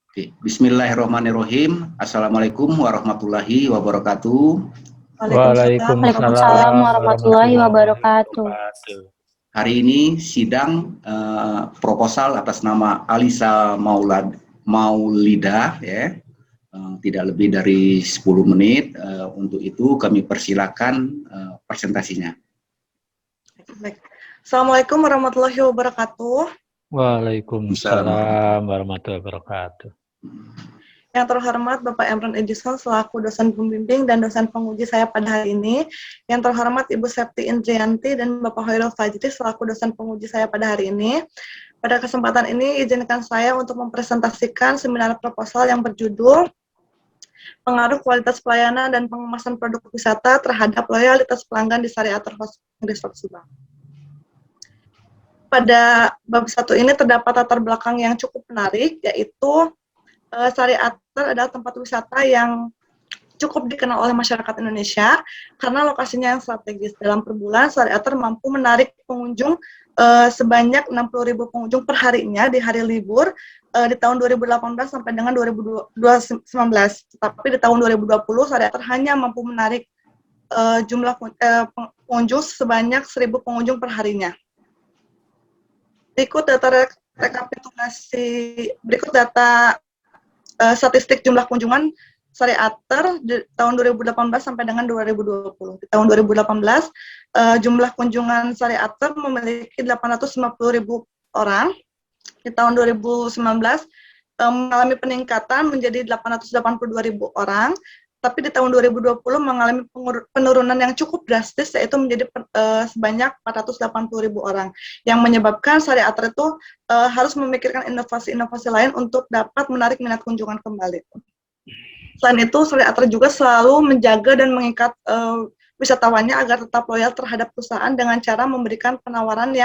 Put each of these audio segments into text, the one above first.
Oke. Bismillahirrahmanirrahim. Assalamualaikum warahmatullahi wabarakatuh. Waalaikumsalam warahmatullahi wabarakatuh. Hari ini sidang proposal atas nama Alisa Maulidah, ya. Tidak lebih dari 10 menit. Untuk itu kami persilakan presentasinya. Baik. Assalamualaikum warahmatullahi wabarakatuh. Waalaikumsalam warahmatullahi wabarakatuh. Yang terhormat Bapak Emron Edison selaku dosen pembimbing dan dosen penguji saya pada hari ini. Yang terhormat Ibu Septi Indrianti dan Bapak Hoirul Fajri selaku dosen penguji saya pada hari ini. Pada kesempatan ini izinkan saya untuk mempresentasikan seminar proposal yang berjudul Pengaruh Kualitas Pelayanan dan Pengemasan Produk Wisata terhadap Loyalitas Pelanggan di Sariater Resort Subang. Pada bab 1 ini terdapat latar belakang yang cukup menarik, yaitu Sariater adalah tempat wisata yang cukup dikenal oleh masyarakat Indonesia karena lokasinya yang strategis. Dalam per bulan, Sariater mampu menarik pengunjung sebanyak 60.000 pengunjung per harinya di hari libur di tahun 2018 sampai dengan 2019. Tapi di tahun 2020, Sariater hanya mampu menarik jumlah pengunjung sebanyak 1.000 pengunjung per harinya. Berikut data statistik jumlah kunjungan Sariater di tahun 2018 sampai dengan 2020. Di tahun 2018, jumlah kunjungan Sariater memiliki 850.000 orang. Di tahun 2019, mengalami peningkatan menjadi 882.000 orang. Tapi di tahun 2020 mengalami penurunan yang cukup drastis, yaitu menjadi sebanyak 480.000 orang, yang menyebabkan Sariater itu harus memikirkan inovasi-inovasi lain untuk dapat menarik minat kunjungan kembali. Selain itu, Sariater juga selalu menjaga dan mengikat wisatawannya agar tetap loyal terhadap perusahaan dengan cara memberikan penawaran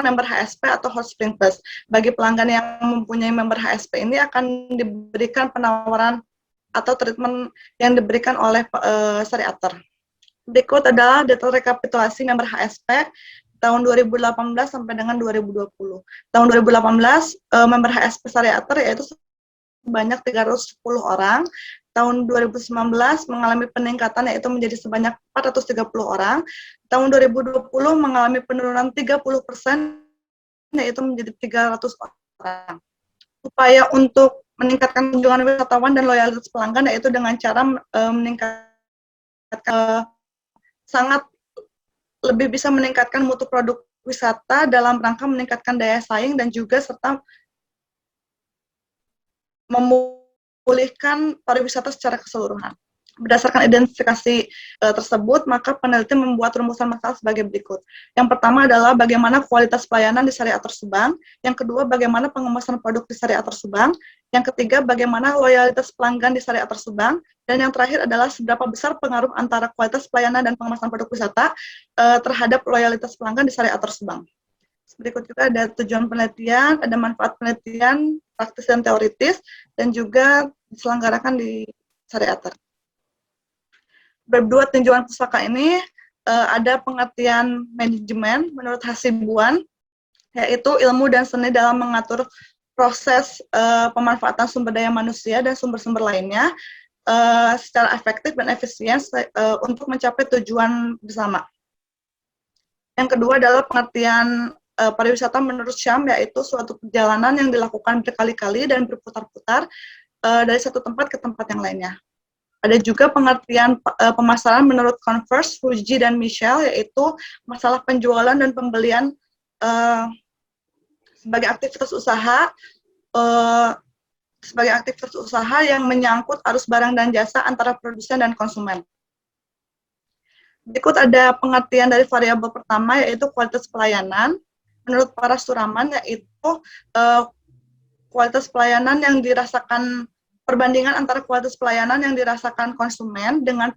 member HSP atau Hot Spring Plus. Bagi pelanggan yang mempunyai member HSP ini akan diberikan penawaran atau treatment yang diberikan oleh Sariater. Berikut adalah data rekapitulasi member HSP tahun 2018 sampai dengan 2020. Tahun 2018, member HSP Sariater yaitu sebanyak 310 orang. Tahun 2019 mengalami peningkatan yaitu menjadi sebanyak 430 orang. Tahun 2020 mengalami penurunan 30% yaitu menjadi 300 orang. Upaya untuk meningkatkan kunjungan wisatawan dan loyalitas pelanggan yaitu dengan cara sangat lebih bisa meningkatkan mutu produk wisata dalam rangka meningkatkan daya saing dan juga serta memulihkan pariwisata secara keseluruhan. Berdasarkan identifikasi tersebut, maka peneliti membuat rumusan masalah sebagai berikut. Yang pertama adalah bagaimana kualitas pelayanan di Sariater Subang. Yang kedua, bagaimana pengemasan produk di Sariater Subang. Yang ketiga, bagaimana loyalitas pelanggan di Sariater Subang. Dan yang terakhir adalah seberapa besar pengaruh antara kualitas pelayanan dan pengemasan produk wisata terhadap loyalitas pelanggan di Sariater Subang. Berikut juga ada tujuan penelitian, ada manfaat penelitian, praktis dan teoritis, dan juga diselenggarakan di Sariater. Berdua tinjauan pustaka ini ada pengertian manajemen menurut Hasibuan, yaitu ilmu dan seni dalam mengatur proses pemanfaatan sumber daya manusia dan sumber-sumber lainnya secara efektif dan efisien untuk mencapai tujuan bersama. Yang kedua adalah pengertian pariwisata menurut Syam, yaitu suatu perjalanan yang dilakukan berkali-kali dan berputar-putar dari satu tempat ke tempat yang lainnya. Ada juga pengertian pemasaran menurut Converse, Fuji, dan Michelle, yaitu masalah penjualan dan pembelian sebagai aktivitas usaha yang menyangkut arus barang dan jasa antara produsen dan konsumen. Berikut ada pengertian dari variabel pertama, yaitu kualitas pelayanan. Menurut para suraman, yaitu kualitas pelayanan yang dirasakan perbandingan antara kualitas pelayanan yang dirasakan konsumen dengan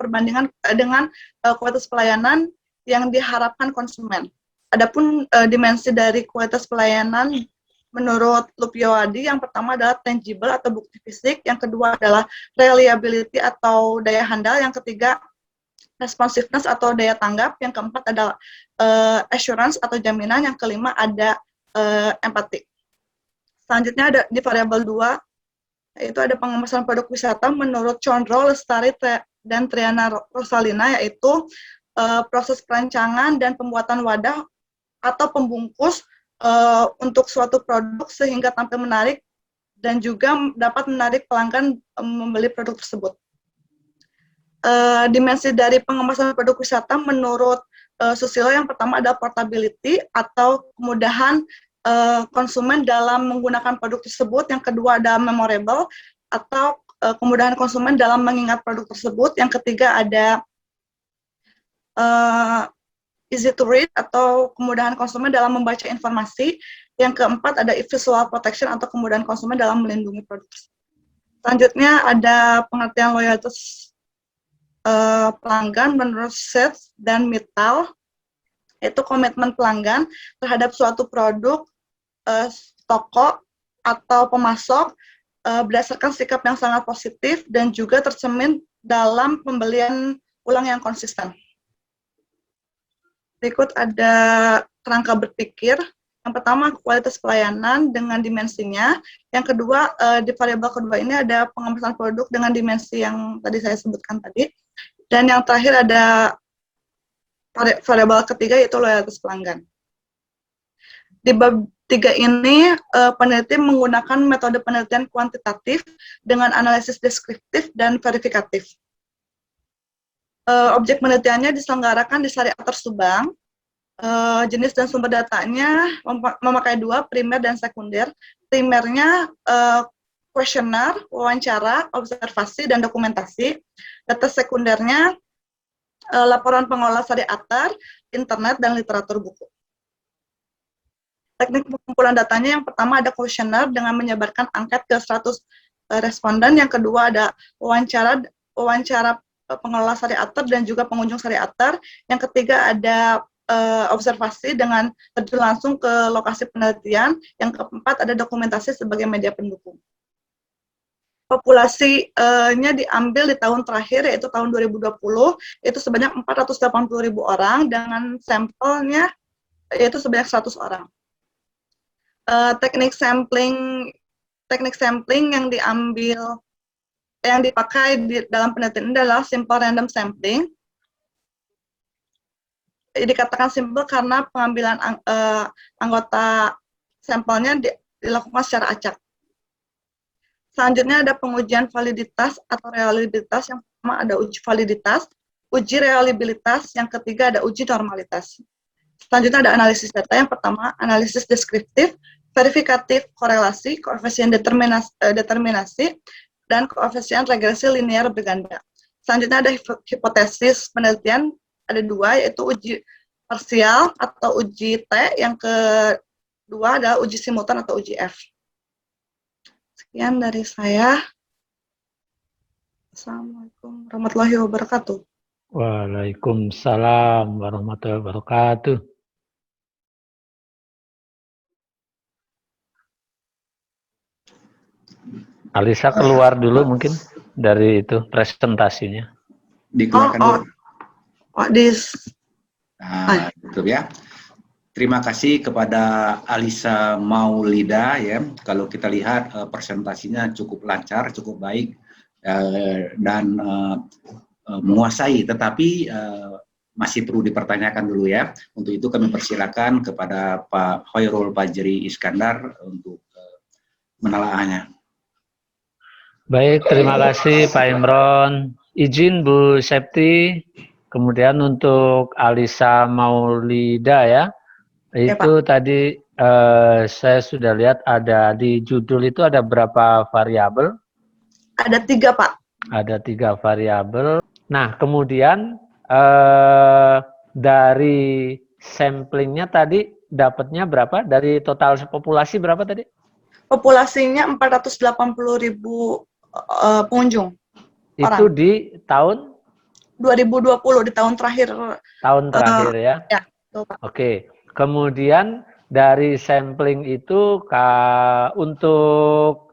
kualitas pelayanan yang diharapkan konsumen. Adapun dimensi dari kualitas pelayanan menurut Lupyowadi, yang pertama adalah tangible atau bukti fisik, yang kedua adalah reliability atau daya handal, yang ketiga responsiveness atau daya tanggap, yang keempat adalah assurance atau jaminan, yang kelima ada empati. Selanjutnya ada di variabel 2 yaitu ada pengemasan produk wisata menurut Condro Lestari dan Triana Rosalina, yaitu proses perancangan dan pembuatan wadah atau pembungkus untuk suatu produk sehingga tampil menarik dan juga dapat menarik pelanggan membeli produk tersebut. Dimensi dari pengemasan produk wisata menurut Susilo yang pertama adalah portability atau kemudahan konsumen dalam menggunakan produk tersebut. Yang kedua ada memorable atau kemudahan konsumen dalam mengingat produk tersebut. Yang ketiga ada easy to read atau kemudahan konsumen dalam membaca informasi. Yang keempat ada visual protection atau kemudahan konsumen dalam melindungi produk tersebut. Selanjutnya ada pengertian loyalitas pelanggan menurut Seth dan Mittal, yaitu komitmen pelanggan terhadap suatu produk, toko, atau pemasok berdasarkan sikap yang sangat positif dan juga tercermin dalam pembelian ulang yang konsisten. Berikut ada kerangka berpikir. Yang pertama, kualitas pelayanan dengan dimensinya. Yang kedua, di variabel kedua ini ada pengemasan produk dengan dimensi yang tadi saya sebutkan tadi. Dan yang terakhir ada variabel ketiga, yaitu loyalitas pelanggan. Di bab 3 ini, peneliti menggunakan metode penelitian kuantitatif dengan analisis deskriptif dan verifikatif. Objek penelitiannya diselenggarakan di Syariater Subang. Jenis dan sumber datanya memakai 2, primer dan sekunder. Primernya kuesioner, wawancara, observasi, dan dokumentasi. Data sekundernya laporan pengelola Syariater, internet, dan literatur buku. Teknik pengumpulan datanya yang pertama ada kuesioner dengan menyebarkan angket ke 100 responden. Yang kedua ada wawancara pengelola Syariater dan juga pengunjung Syariater. Yang ketiga ada observasi dengan terjun langsung ke lokasi penelitian. Yang keempat ada dokumentasi sebagai media pendukung. Populasinya diambil di tahun terakhir, yaitu tahun 2020, itu sebanyak 480.000 orang dengan sampelnya yaitu sebanyak 100 orang. Teknik sampling yang dipakai dalam penelitian adalah simple random sampling. Dikatakan simple karena pengambilan anggota sampelnya dilakukan secara acak. Selanjutnya ada pengujian validitas atau reliabilitas. Yang pertama ada uji validitas, uji reliabilitas, yang ketiga ada uji normalitas. Selanjutnya ada analisis data. Yang pertama analisis deskriptif, verifikatif korelasi, koefisien determinasi, dan koefisien regresi linear berganda. Selanjutnya ada hipotesis penelitian, ada 2, yaitu uji parsial atau uji T, yang kedua adalah uji simultan atau uji F. Sekian dari saya. Assalamualaikum warahmatullahi wabarakatuh. Waalaikumsalam warahmatullahi wabarakatuh. Alisa keluar dulu mungkin dari itu presentasinya. Dikeluarkan dulu. Nah, betul ya. Terima kasih kepada Alisa Maulida ya. Kalau kita lihat presentasinya cukup lancar, cukup baik dan menguasai. Tetapi masih perlu dipertanyakan dulu ya. Untuk itu kami persilakan kepada Pak Khairul Fajri Iskandar untuk menelaahnya. Baik, terima kasih Pak Imron. Izin Bu Septi, kemudian untuk Alisa Maulida ya. Itu tadi saya sudah lihat ada di judul itu ada berapa variabel? Ada 3, Pak. Ada 3 variabel. Nah, kemudian dari samplingnya tadi dapatnya berapa? Dari total populasi berapa tadi? Populasinya 480.000 pengunjung. Itu di tahun 2020, di tahun terakhir. Tahun terakhir ya? Ya, betul, Pak. Oke. Kemudian dari sampling itu untuk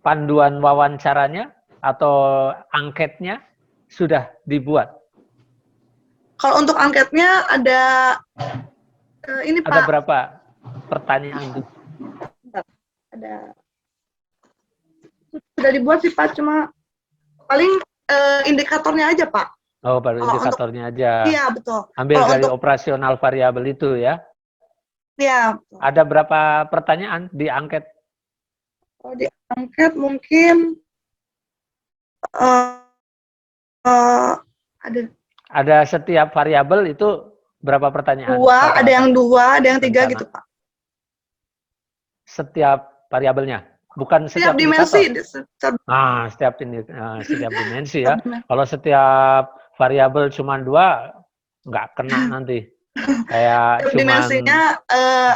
panduan wawancaranya atau angketnya sudah dibuat? Kalau untuk angketnya ada ini, Ada Pak. berapa pertanyaan itu? Ada sudah dibuat sih Pak, cuma paling indikatornya aja Pak. Oh, baru indikatornya aja. Iya, betul. Ambil Kalau dari untuk operasional variabel itu ya. Iya, betul. Ada berapa pertanyaan di angket? Kalau di angket mungkin ada setiap variabel itu berapa pertanyaan? Ada yang 2, ada yang 3 rencana. gitu Pak. Setiap variabelnya, bukan setiap dimensi. setiap dimensi ya. Kalau setiap variabel cuma 2, nggak kena nanti. Kayak cuman dimensinya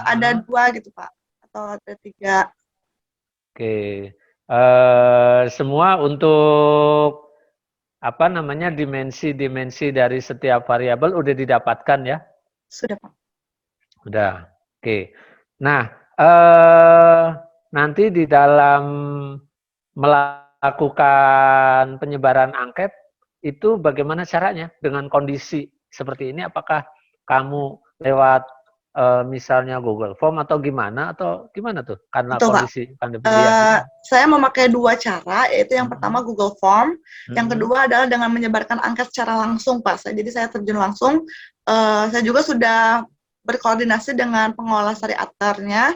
ada 2 gitu Pak, atau ada 3. Oke. Semua untuk apa namanya dimensi-dimensi dari setiap variabel udah didapatkan ya? Sudah Pak. Udah. Oke. Nah, nanti di dalam melakukan penyebaran angket itu bagaimana caranya dengan kondisi seperti ini? Apakah kamu lewat misalnya Google Form atau gimana tuh? Karena Betul, kondisi pandemi ya. Saya memakai 2 cara, yaitu yang pertama Google Form, yang kedua adalah dengan menyebarkan angket secara langsung Pak. Jadi saya terjun langsung. Saya juga sudah berkoordinasi dengan pengelola Sariaternya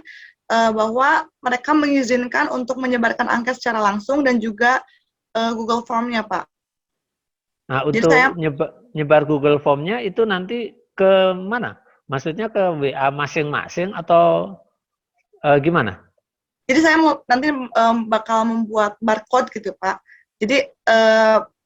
bahwa mereka mengizinkan untuk menyebarkan angket secara langsung dan juga Google Form-nya Pak. Nah, jadi untuk saya nyebar Google Form-nya itu nanti ke mana? Maksudnya ke WA masing-masing atau gimana? Jadi saya nanti bakal membuat barcode gitu Pak. Jadi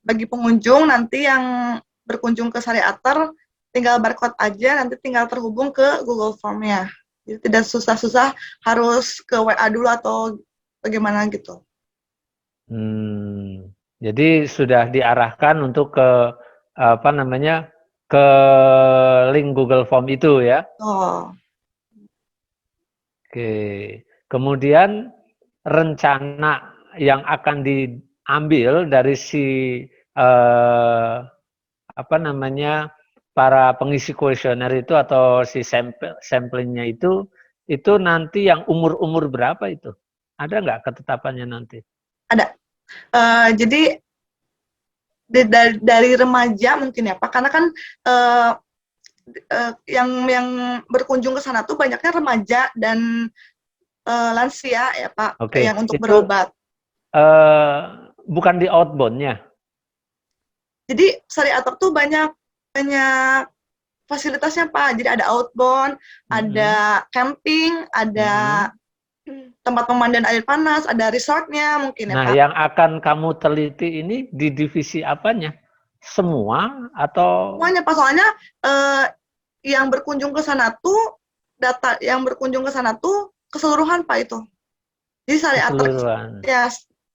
bagi pengunjung nanti yang berkunjung ke Sariater tinggal barcode aja, nanti tinggal terhubung ke Google Form-nya. Jadi tidak susah-susah harus ke WA dulu atau bagaimana gitu. Jadi sudah diarahkan untuk ke apa namanya ke link Google Form itu ya? Oh. Oke. Kemudian rencana yang akan diambil dari si apa namanya para pengisi kuesioner itu atau si samplingnya itu nanti yang umur berapa itu? Ada nggak ketetapannya nanti? Ada. Jadi dari remaja mungkin ya Pak, karena kan yang berkunjung ke sana tuh banyaknya remaja dan lansia ya Pak, yang untuk itu, berobat. Bukan di outbound-nya? Jadi Sariater tuh banyak fasilitasnya Pak. Jadi ada outbound, ada camping, ada tempat pemandian air panas, ada resortnya mungkin ya Pak. Nah, yang akan kamu teliti ini di divisi apanya? Semua atau? Semuanya Pak, soalnya yang berkunjung ke sana tuh keseluruhan Pak itu. Jadi Sariater ya.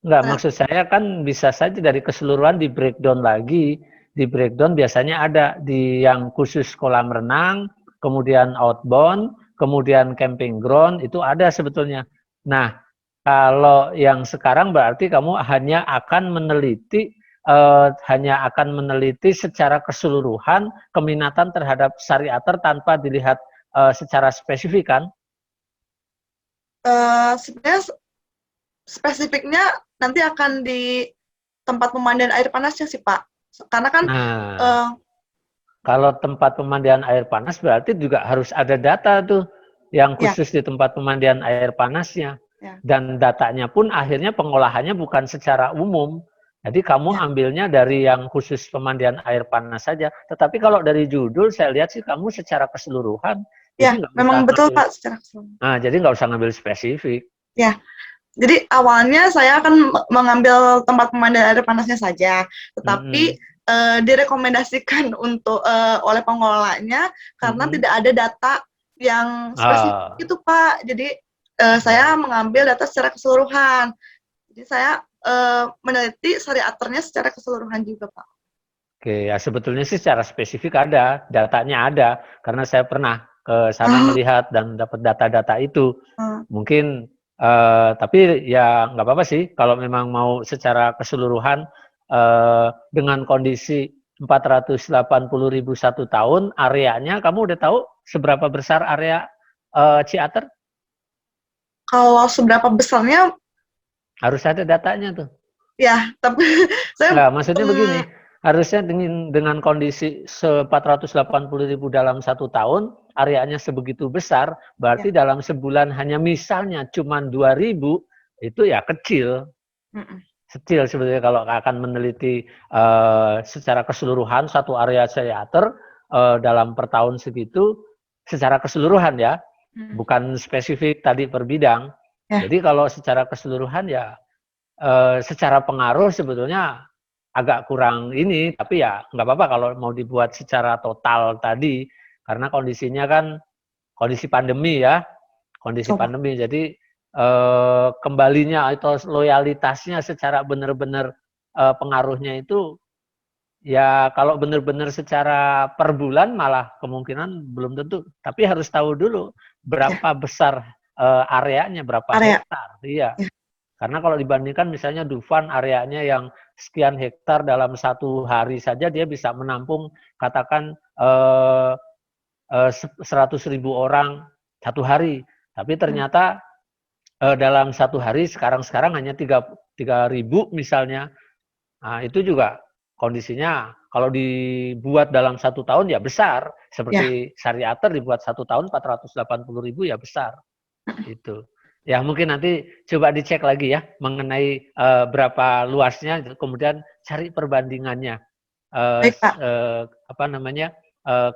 Enggak, maksud saya kan bisa saja dari keseluruhan di breakdown lagi. Di breakdown biasanya ada di yang khusus kolam renang, kemudian outbound, kemudian camping ground, itu ada sebetulnya. Nah, kalau yang sekarang berarti kamu hanya akan meneliti secara keseluruhan keminatan terhadap Sariater tanpa dilihat secara spesifik kan? Sebenarnya spesifiknya nanti akan di tempat pemandian air panasnya sih Pak. Karena kan kalau tempat pemandian air panas berarti juga harus ada data tuh yang khusus di tempat pemandian air panasnya. Dan datanya pun akhirnya pengolahannya bukan secara umum. Jadi kamu ambilnya dari yang khusus pemandian air panas saja. Tetapi kalau dari judul saya lihat sih kamu secara keseluruhan. Ya, memang betul Pak secara keseluruhan. Nah, jadi nggak usah ngambil spesifik. Ya, jadi awalnya saya akan mengambil tempat pemandian air panasnya saja. Tetapi direkomendasikan untuk oleh pengelolanya karena tidak ada data yang spesifik itu Pak. Jadi saya mengambil data secara keseluruhan. Jadi saya meneliti Sariaternya secara keseluruhan juga Pak. Oke, ya sebetulnya sih secara spesifik ada, datanya ada. Karena saya pernah ke sana melihat dan dapat data-data itu. Mungkin, tapi ya nggak apa-apa sih kalau memang mau secara keseluruhan dengan kondisi 480.000 1 tahun, areanya kamu udah tahu seberapa besar area Ciater? Kalau seberapa besarnya Harus ada datanya tuh. Ya, tapi saya Nggak, maksudnya begini, harusnya dengan kondisi 480.000 dalam 1 tahun, areanya sebegitu besar, berarti dalam sebulan hanya misalnya cuma 2.000, itu ya kecil. Kecil sebetulnya kalau akan meneliti secara keseluruhan satu area teater dalam per tahun segitu, secara keseluruhan ya, bukan spesifik tadi per bidang. Jadi kalau secara keseluruhan ya, secara pengaruh sebetulnya agak kurang ini, tapi ya nggak apa-apa kalau mau dibuat secara total tadi, karena kondisinya kan kondisi pandemi ya, kondisi pandemi. Jadi kembalinya atau loyalitasnya secara benar-benar pengaruhnya itu ya kalau benar-benar secara per bulan malah kemungkinan belum tentu. Tapi harus tahu dulu berapa besar areanya, berapa hektar. Iya. Karena kalau dibandingkan misalnya Dufan areanya yang sekian hektar dalam 1 hari saja dia bisa menampung katakan 100.000 orang 1 hari. Tapi ternyata dalam 1 hari sekarang hanya 3.000 misalnya. Nah, itu juga kondisinya kalau dibuat dalam 1 tahun ya besar. Seperti Sariater dibuat 1 tahun 480.000 ya besar. Itu. Ya mungkin nanti coba dicek lagi ya mengenai berapa luasnya, kemudian cari perbandingannya,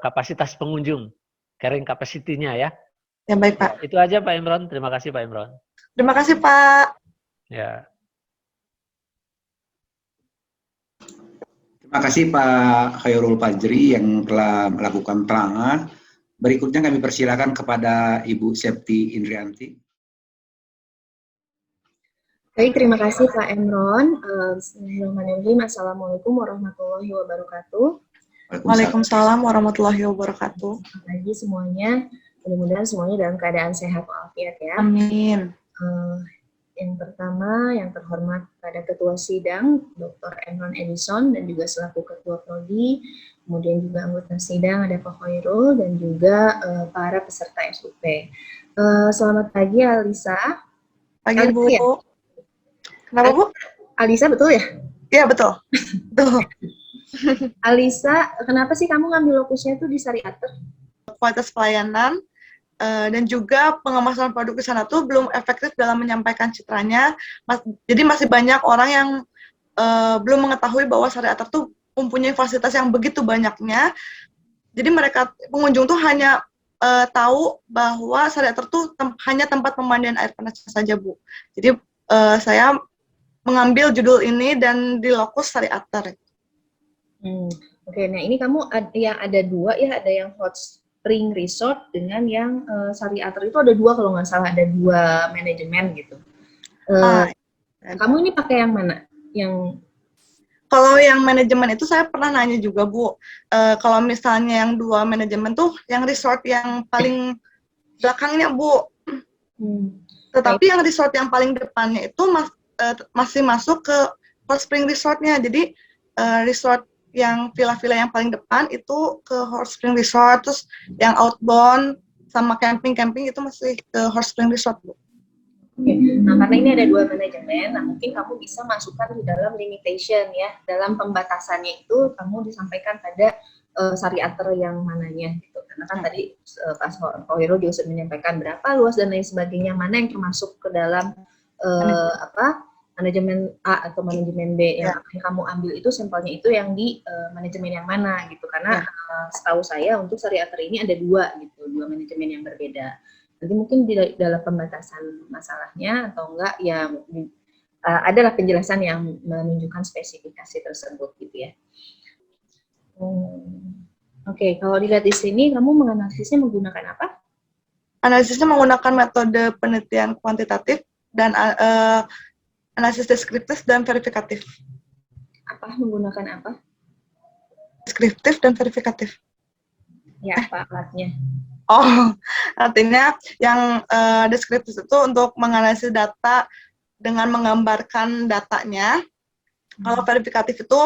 kapasitas pengunjung, carrying capacity-nya ya. Ya baik Pak. Itu aja Pak Imron. Terima kasih Pak Imron. Terima kasih Pak. Ya. Terima kasih Pak Khairul Fajri yang telah melakukan penerangan. Berikutnya kami persilakan kepada Ibu Septi Indrianti. Baik, terima kasih Pak Imron. Bismillahirrahmanirrahim. Assalamualaikum warahmatullahi wabarakatuh. Waalaikumsalam warahmatullahi wabarakatuh. Selamat pagi semuanya. Mudah-mudahan semuanya dalam keadaan sehat walafiat ya. Amin. Yang pertama, yang terhormat pada Ketua Sidang, Dr. Imron Edison, dan juga selaku Ketua Prodi, kemudian juga anggota sidang ada Pak Khairul, dan juga para peserta SUP. Selamat pagi Alisa. Pagi Bu. Ya? Kenapa Bu? Alisa betul ya? Iya betul. Betul. Alisa, kenapa sih kamu ngambil lokusnya itu di Sariater? Kualitas pelayanan dan juga pengemasan produk di sana tuh belum efektif dalam menyampaikan citranya. Jadi masih banyak orang yang belum mengetahui bahwa Sariater tuh mempunyai fasilitas yang begitu banyaknya. Jadi mereka pengunjung tuh hanya tahu bahwa Sariater tuh hanya tempat pemandian air panas saja Bu. Jadi saya mengambil judul ini dan di lokus Sariater. Oke, nah ini kamu yang ada 2 ya, ada yang Hot Spring Resort dengan yang Sariater itu ada 2 kalau nggak salah, ada 2 manajemen gitu. Kamu ini pakai yang mana? Kalau yang manajemen itu saya pernah nanya juga Bu. Kalau misalnya yang 2 manajemen tuh yang resort yang paling belakangnya Bu. Tetapi yang resort yang paling depannya itu masih masuk ke Hot Spring Resort-nya. Jadi resort yang villa-villa yang paling depan itu ke Hot Spring Resort, terus yang outbound sama camping-camping itu masih ke Hot Spring Resort, Bu. Oke. Nah, karena ini ada 2 manajemen, nah mungkin kamu bisa masukkan di dalam limitation ya, dalam pembatasannya itu kamu disampaikan pada Sariater yang mananya gitu. Karena kan tadi Pak Khairul juga sudah menyampaikan berapa luas dan lain sebagainya, mana yang termasuk ke dalam manajemen A atau manajemen B yang akan kamu ambil itu sampelnya itu yang di manajemen yang mana gitu, karena setahu saya untuk Sariater ini ada 2 gitu, 2 manajemen yang berbeda. Nanti mungkin di dalam pembatasan masalahnya atau enggak ya adalah penjelasan yang menunjukkan spesifikasi tersebut gitu ya. Oke, kalau dilihat di sini kamu menganalisisnya menggunakan apa? Analisisnya menggunakan metode penelitian kuantitatif dan analisis deskriptif dan verifikatif. Apa menggunakan apa? Deskriptif dan verifikatif. Ya, apa alatnya? Oh, artinya yang deskriptif itu untuk menganalisis data dengan menggambarkan datanya. Kalau verifikatif itu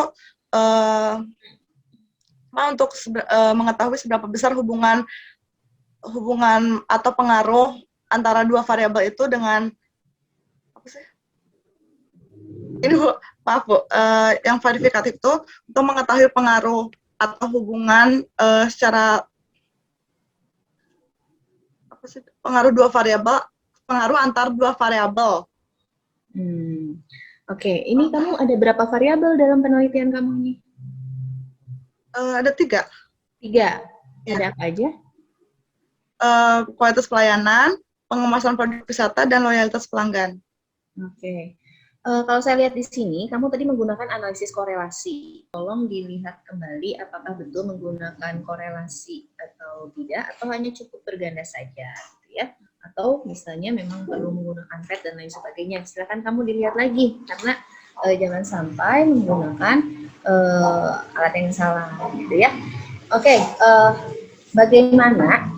untuk mengetahui seberapa besar hubungan atau pengaruh antara 2 variabel itu dengan ini Bu, maaf Bu, yang verifikatif itu untuk mengetahui pengaruh atau hubungan secara apa sih, pengaruh antar dua variabel. Oke, ini kamu ada berapa variabel dalam penelitian kamu ini? Ada 3. 3. Ya. Ada apa aja? Kualitas pelayanan, pengemasan produk wisata, dan loyalitas pelanggan. Oke. Kalau saya lihat di sini, kamu tadi menggunakan analisis korelasi. Tolong dilihat kembali apakah betul menggunakan korelasi atau tidak, atau hanya cukup berganda saja, gitu ya. Atau misalnya memang perlu menggunakan PET dan lain sebagainya. Silakan kamu dilihat lagi, karena jangan sampai menggunakan alat yang salah, gitu ya. Oke, bagaimana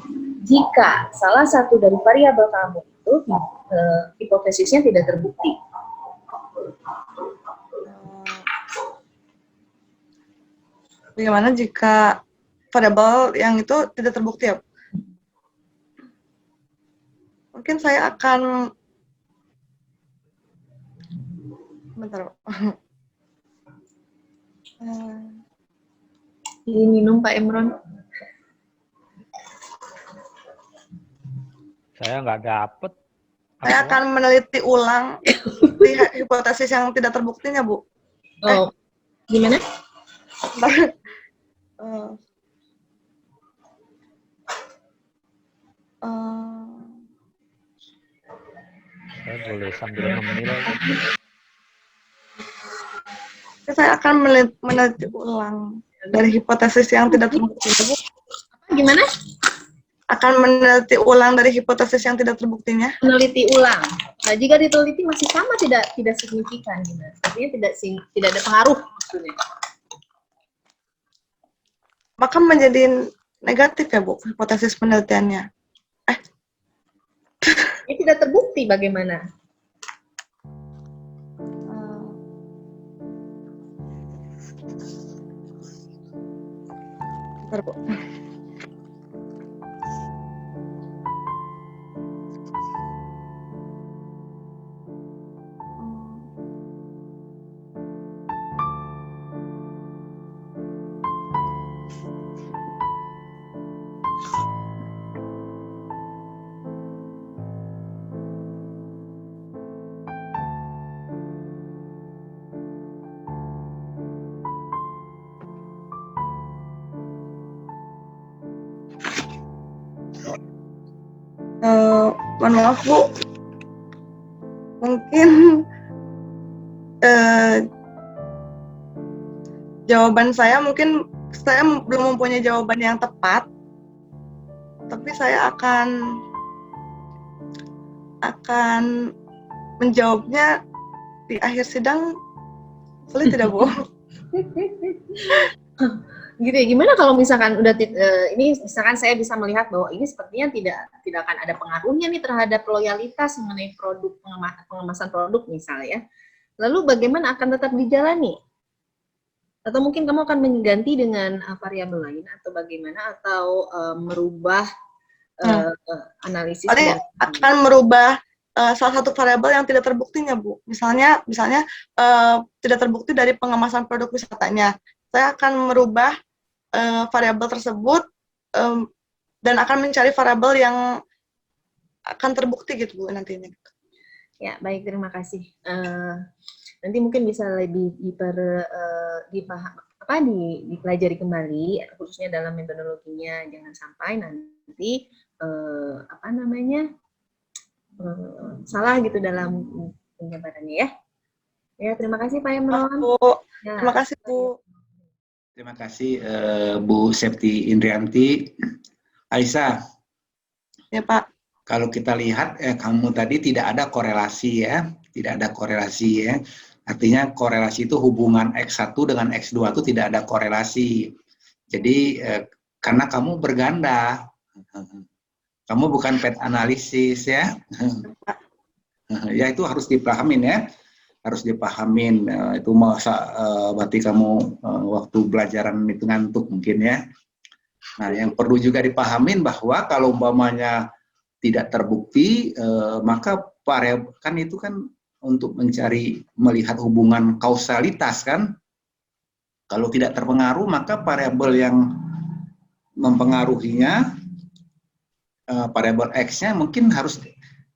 jika salah satu dari variabel kamu itu hipotesisnya tidak terbukti? Bagaimana jika variabel yang itu tidak terbukti ya? Mungkin saya akan bentar. Ini minum Pak Imron. Saya nggak dapet. Saya akan meneliti ulang di hipotesis yang tidak terbuktinya, Bu. Oh, gimana? Saya boleh sambil ngemil. Saya akan meneliti ulang dari hipotesis yang tidak terbukti. Gimana? Akan meneliti ulang dari hipotesis yang tidak terbuktinya. Meneliti ulang. Nah, jika diteliti masih sama tidak signifikan, gimana? Artinya tidak ada pengaruh maksudnya. Maka menjadi negatif ya, Bu, hipotesis penelitiannya. Ini tidak terbukti bagaimana? Bentar, Bu. Mohon maaf Bu, mungkin jawaban saya belum mempunyai jawaban yang tepat, tapi saya akan menjawabnya di akhir sidang. Boleh tidak, Bu? Gitu ya, gimana kalau misalkan ini misalkan saya bisa melihat bahwa ini sepertinya tidak akan ada pengaruhnya nih terhadap loyalitas mengenai produk pengemasan produk misalnya. Lalu bagaimana akan tetap dijalani? Atau mungkin kamu akan mengganti dengan variabel lain atau bagaimana, atau merubah analisis? Akan merubah salah satu variabel yang tidak terbuktinya, Bu. Misalnya tidak terbukti dari pengemasan produk wisatanya. Saya akan merubah variabel tersebut dan akan mencari variabel yang akan terbukti gitu, Bu, nantinya. Ya, baik, terima kasih. Nanti mungkin bisa lebih dipelajari kembali, khususnya dalam metodologinya. Jangan sampai nanti salah gitu dalam penjabarannya ya. Ya, terima kasih Pak Imron. Ya. Terima kasih Bu. Terima kasih Bu Septi Indrianti. Aisyah. Ya Pak. Kalau kita lihat kamu tadi tidak ada korelasi ya, tidak ada korelasi ya. Artinya korelasi itu hubungan X1 dengan X2 itu tidak ada korelasi. Jadi karena kamu berganda, kamu bukan PET analisis ya. Ya itu harus dipahamin ya. Harus dipahamin, itu berarti kamu waktu belajaran itu ngantuk mungkin ya. Nah, yang perlu juga dipahamin bahwa kalau umpamanya tidak terbukti, maka variabel kan itu kan untuk melihat hubungan kausalitas kan. Kalau tidak terpengaruh, maka variabel yang mempengaruhinya, variabel X-nya mungkin harus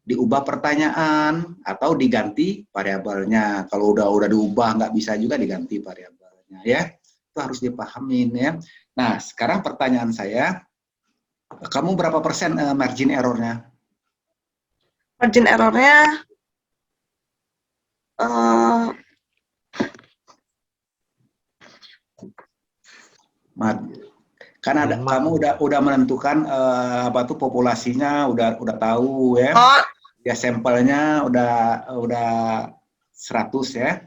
diubah pertanyaan atau diganti variabelnya. Kalau udah diubah nggak bisa juga diganti variabelnya ya. Itu harus dipahamin ya. Nah, sekarang pertanyaan saya, kamu berapa persen margin error-nya? Margin error-nya kan ada, kamu udah menentukan apa tuh populasinya, udah tahu ya. Ya sampelnya udah 100 ya.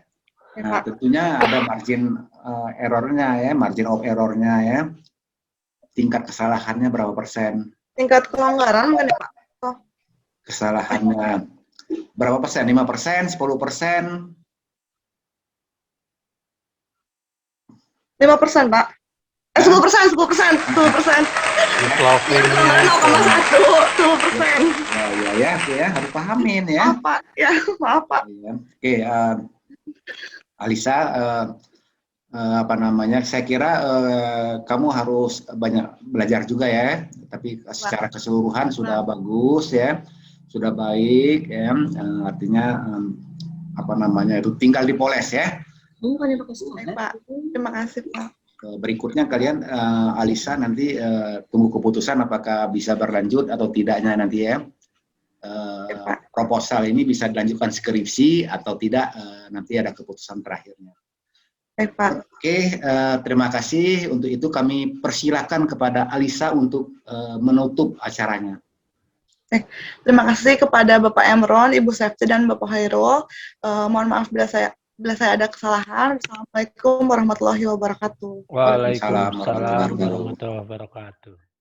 Nah, tentunya ada margin error-nya ya, margin of error-nya ya. Tingkat kesalahannya berapa persen? Tingkat kelonggaran mungkin ya, Pak? Kesalahannya berapa persen? 5%, 10%? 5%, Pak. 10%. 10%. 10%. Ya, harus pahamin ya. Maaf, Pak. Ya, maaf, Pak. Oke, Alisa, apa namanya? Saya kira kamu harus banyak belajar juga ya. Tapi secara keseluruhan sudah bagus ya, sudah baik ya. Artinya apa namanya itu tinggal dipoles ya. Bukannya pakai sekolah, Pak. Terima kasih, Pak. Berikutnya kalian Alisa nanti tunggu keputusan apakah bisa berlanjut atau tidaknya nanti ya. Proposal ini bisa dilanjutkan skripsi atau tidak, nanti ada keputusan terakhirnya. Baik, Pak. Oke, terima kasih. Untuk itu kami persilakan kepada Alisa untuk menutup acaranya. Terima kasih kepada Bapak Emron, Ibu Septi, dan Bapak Hairul. Mohon maaf bila saya ada kesalahan. Assalamualaikum warahmatullahi wabarakatuh. Waalaikumsalam warahmatullahi wabarakatuh.